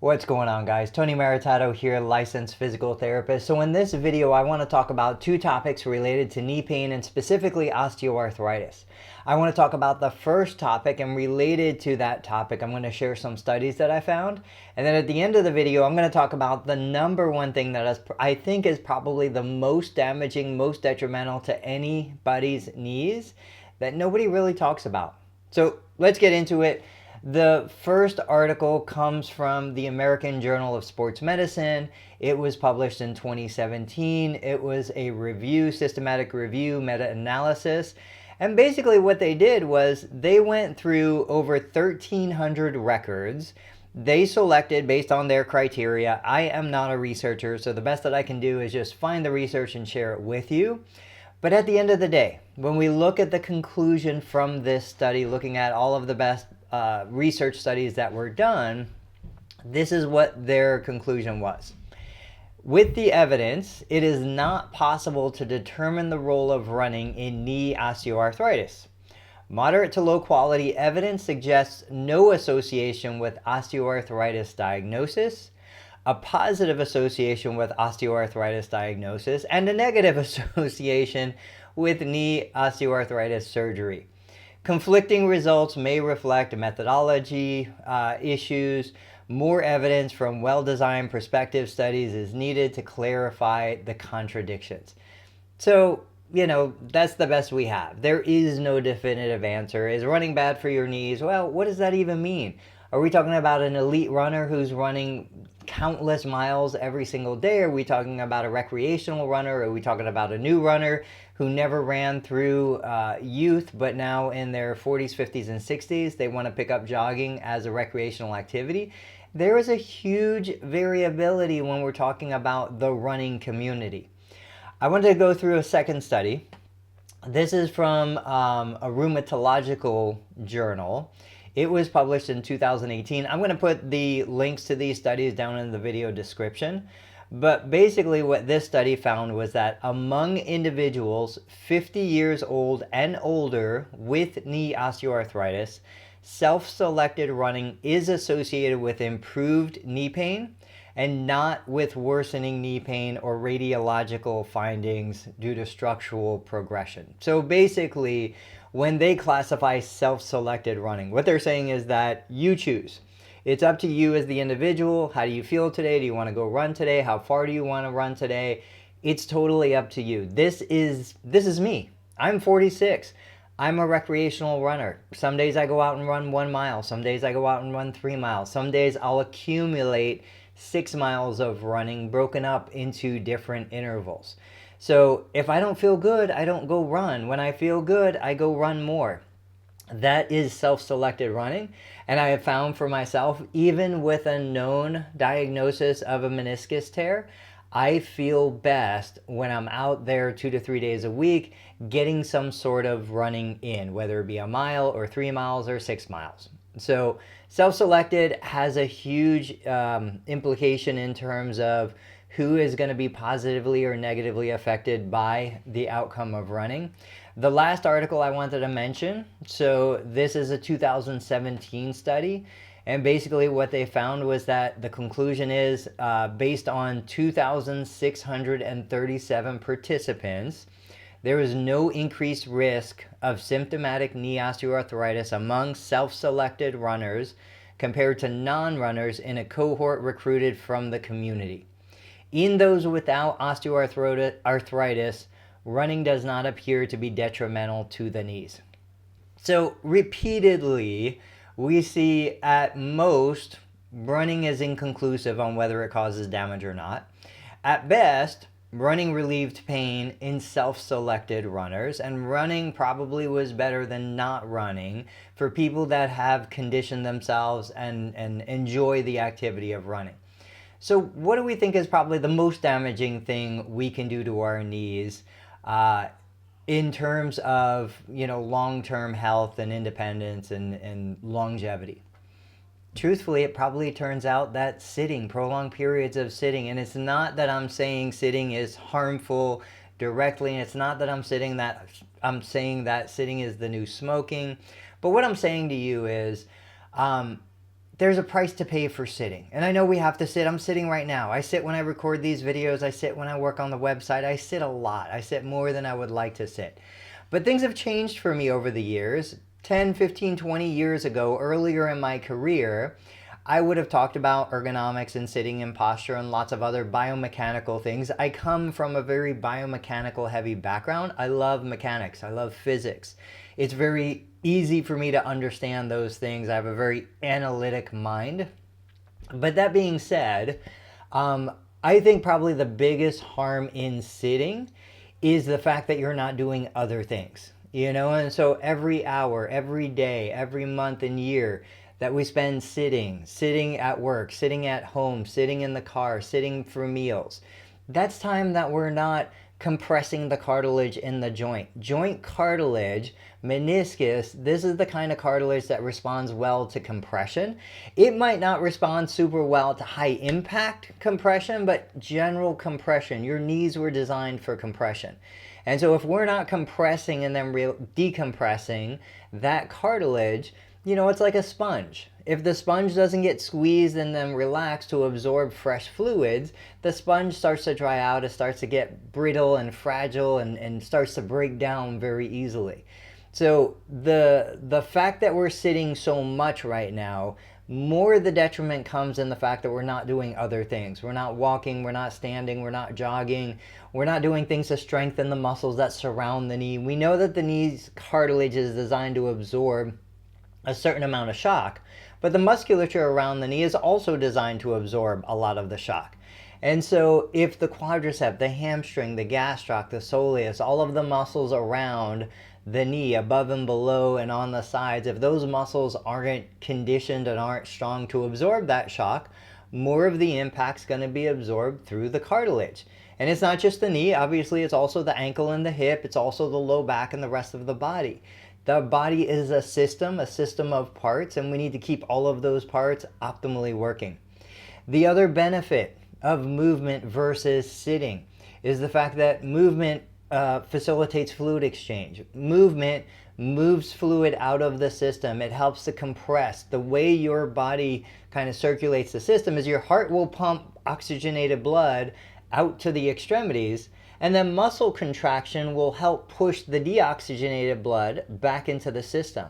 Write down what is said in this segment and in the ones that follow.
What's going on, guys? Tony Maritato here, licensed physical therapist. So in this video, I want to talk about two topics related to knee pain and specifically osteoarthritis. I want to talk about the first topic, and related to that topic, I'm going to share some studies that I found. And then at the end of the video, I'm going to talk about the number one thing that I think is probably the most damaging, most detrimental to anybody's knees that nobody really talks about. So let's get into it. The first article comes from the American Journal of Sports Medicine. It was published in 2017. It was a review, systematic review, meta-analysis. And basically what they did was they went through over 1,300 records. They selected based on their criteria. I am not a researcher, so the best that I can do is just find the research and share it with you. But at the end of the day, when we look at the conclusion from this study, looking at all of the best research studies that were done, this is what their conclusion was. With the evidence, it is not possible to determine the role of running in knee osteoarthritis. Moderate to low quality evidence suggests no association with osteoarthritis diagnosis, a positive association with osteoarthritis diagnosis, and a negative association with knee osteoarthritis surgery. Conflicting results may reflect methodology issues. More evidence from well-designed prospective studies is needed to clarify the contradictions. So, that's the best we have. There is no definitive answer. Is running bad for your knees? Well, what does that even mean? Are we talking about an elite runner who's running countless miles every single day? Are we talking about a recreational runner? Are we talking about a new runner who never ran through youth, but now in their 40s, 50s, and 60s, they want to pick up jogging as a recreational activity? There is a huge variability when we're talking about the running community. I wanted to go through a second study. This is from a rheumatological journal. It was published in 2018. I'm going to put the links to these studies down in the video description. But basically what this study found was that among individuals 50 years old and older with knee osteoarthritis, self-selected running is associated with improved knee pain and not with worsening knee pain or radiological findings due to structural progression. So basically, when they classify self-selected running, what they're saying is that you choose. It's up to you as the individual. How do you feel today? Do you want to go run today? How far do you want to run today? It's totally up to you. This is me. I'm 46. I'm a recreational runner. Some days I go out and run 1 mile. Some days I go out and run 3 miles. Some days I'll accumulate 6 miles of running broken up into different intervals. So if I don't feel good, I don't go run. When I feel good, I go run more. That is self-selected running. And I have found for myself, even with a known diagnosis of a meniscus tear, I feel best when I'm out there 2 to 3 days a week getting some sort of running in, whether it be a mile or 3 miles or 6 miles. So self-selected has a huge implication in terms of who is going to be positively or negatively affected by the outcome of running. The last article I wanted to mention, so this is a 2017 study, and basically what they found was that the conclusion is based on 2,637 participants, there is no increased risk of symptomatic knee osteoarthritis among self-selected runners compared to non-runners in a cohort recruited from the community. In those without osteoarthritis, running does not appear to be detrimental to the knees. So repeatedly, we see at most running is inconclusive on whether it causes damage or not. At best, running relieved pain in self-selected runners, and running probably was better than not running for people that have conditioned themselves and enjoy the activity of running. So what do we think is probably the most damaging thing we can do to our knees in terms of long-term health and independence and longevity? Truthfully, it probably turns out that sitting, prolonged periods of sitting, and it's not that I'm saying sitting is harmful directly, and it's not that I'm saying that sitting is the new smoking, but what I'm saying to you is there's a price to pay for sitting. And I know we have to sit. I'm sitting right now. I sit when I record these videos. I sit when I work on the website. I sit a lot. I sit more than I would like to sit. But things have changed for me over the years. 10, 15, 20 years ago, earlier in my career, I would have talked about ergonomics and sitting and posture and lots of other biomechanical things. I come from a very biomechanical heavy background. I love mechanics. I love physics. It's very easy for me to understand those things. I have a very analytic mind. But that being said, I think probably the biggest harm in sitting is the fact that you're not doing other things. And so every hour, every day, every month and year that we spend sitting at work, sitting at home, sitting in the car, sitting for meals, that's time that we're not compressing the cartilage in the joint. Joint cartilage, meniscus, this is the kind of cartilage that responds well to compression. It might not respond super well to high impact compression, but general compression. Your knees were designed for compression. And so if we're not compressing and then decompressing that cartilage, it's like a sponge. If the sponge doesn't get squeezed and then relaxed to absorb fresh fluids, the sponge starts to dry out. It starts to get brittle and fragile and starts to break down very easily. So the fact that we're sitting so much right now, more the detriment comes in the fact that we're not doing other things. We're not walking, we're not standing, we're not jogging, we're not doing things to strengthen the muscles that surround the knee. We know that the knee's cartilage is designed to absorb a certain amount of shock, but the musculature around the knee is also designed to absorb a lot of the shock. And so if the quadricep, the hamstring, the gastroc, the soleus, all of the muscles around the knee, above and below and on the sides, if those muscles aren't conditioned and aren't strong to absorb that shock, more of the impact's going to be absorbed through the cartilage. And it's not just the knee, obviously it's also the ankle and the hip, it's also the low back and the rest of the body. The body is a system of parts, and we need to keep all of those parts optimally working. The other benefit of movement versus sitting is the fact that movement facilitates fluid exchange. Movement moves fluid out of the system. It helps to compress. The way your body kind of circulates the system is your heart will pump oxygenated blood out to the extremities, and then muscle contraction will help push the deoxygenated blood back into the system.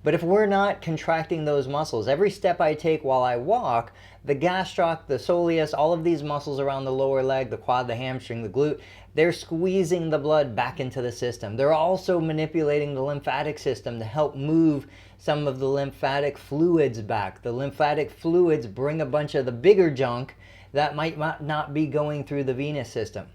But if we're not contracting those muscles, every step I take while I walk, the gastroc, the soleus, all of these muscles around the lower leg, the quad, the hamstring, the glute, they're squeezing the blood back into the system. They're also manipulating the lymphatic system to help move some of the lymphatic fluids back. The lymphatic fluids bring a bunch of the bigger junk that might not be going through the venous system.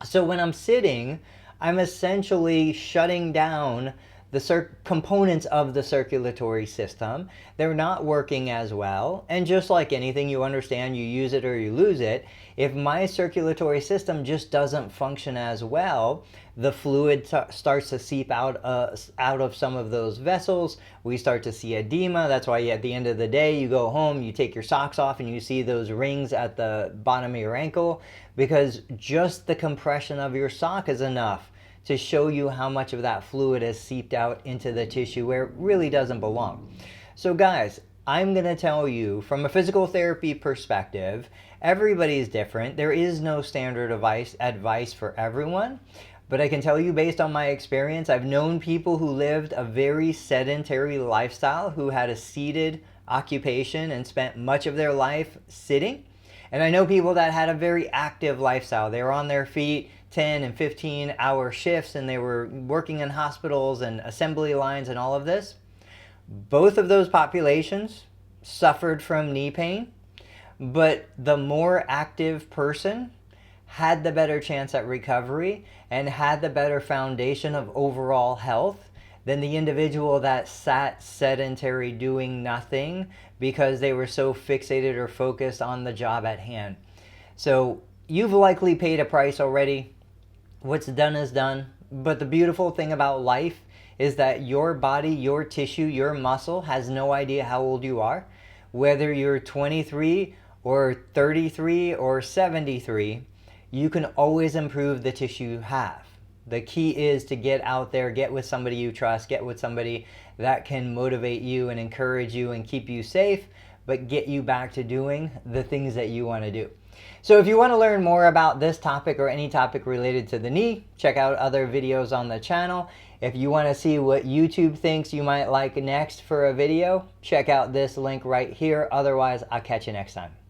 So when I'm sitting, I'm essentially shutting down the components of the circulatory system. They're not working as well. And just like anything, you understand, you use it or you lose it. If my circulatory system just doesn't function as well, the fluid starts to seep out of some of those vessels. We start to see edema. That's why at the end of the day, you go home, you take your socks off, and you see those rings at the bottom of your ankle, because just the compression of your sock is enough to show you how much of that fluid has seeped out into the tissue where it really doesn't belong. So guys, I'm going to tell you from a physical therapy perspective, everybody's different. There is no standard advice for everyone. But I can tell you, based on my experience, I've known people who lived a very sedentary lifestyle, who had a seated occupation and spent much of their life sitting. And I know people that had a very active lifestyle. They were on their feet 10 and 15-hour shifts, and they were working in hospitals and assembly lines and all of this. Both of those populations suffered from knee pain, but the more active person had the better chance at recovery and had the better foundation of overall health than the individual that sat sedentary doing nothing because they were so fixated or focused on the job at hand. So you've likely paid a price already. What's done is done. But the beautiful thing about life is that your body, your tissue, your muscle has no idea how old you are. Whether you're 23 or 33 or 73, you can always improve the tissue you have. The key is to get out there, get with somebody you trust, get with somebody that can motivate you and encourage you and keep you safe. but get you back to doing the things that you want to do. So if you want to learn more about this topic or any topic related to the knee, check out other videos on the channel. If you want to see what YouTube thinks you might like next for a video, check out this link right here. Otherwise, I'll catch you next time.